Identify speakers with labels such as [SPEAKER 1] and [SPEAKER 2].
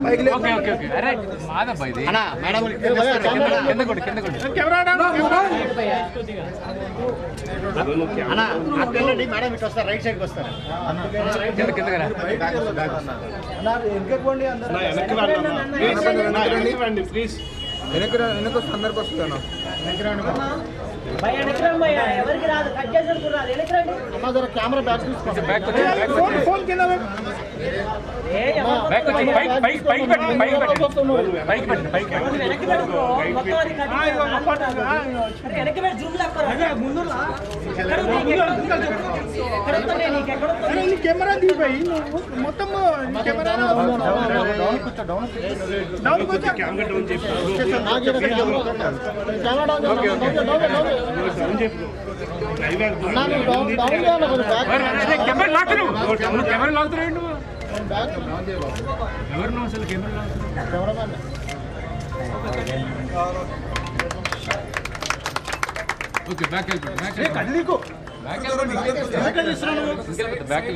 [SPEAKER 1] okay okay okay అరే మాదబ్బా ఇది అన్న మేడం కింద కొడు కెమెరా
[SPEAKER 2] అన్న అక్కడండి మేడం ఇటు వస్తారు రైట్ సైడ్కి వస్తారు
[SPEAKER 1] కింద
[SPEAKER 3] రండి ప్లీజ్ వెనక అందరికి వస్తాను
[SPEAKER 2] కెమెరా బ్యాక్
[SPEAKER 1] ఫోన్ కింద బ్యాక్ వచ్చి పైకి పెట్టండి పైకి
[SPEAKER 3] కెమెరా దిగిపోయి మొత్తం కెమెరా
[SPEAKER 1] కెమెరా లాగుతున్నాడు ఎవరు అసలు కెమెరా ఓకే బ్యాక్ వెళ్ళిపోండి బ్యాక్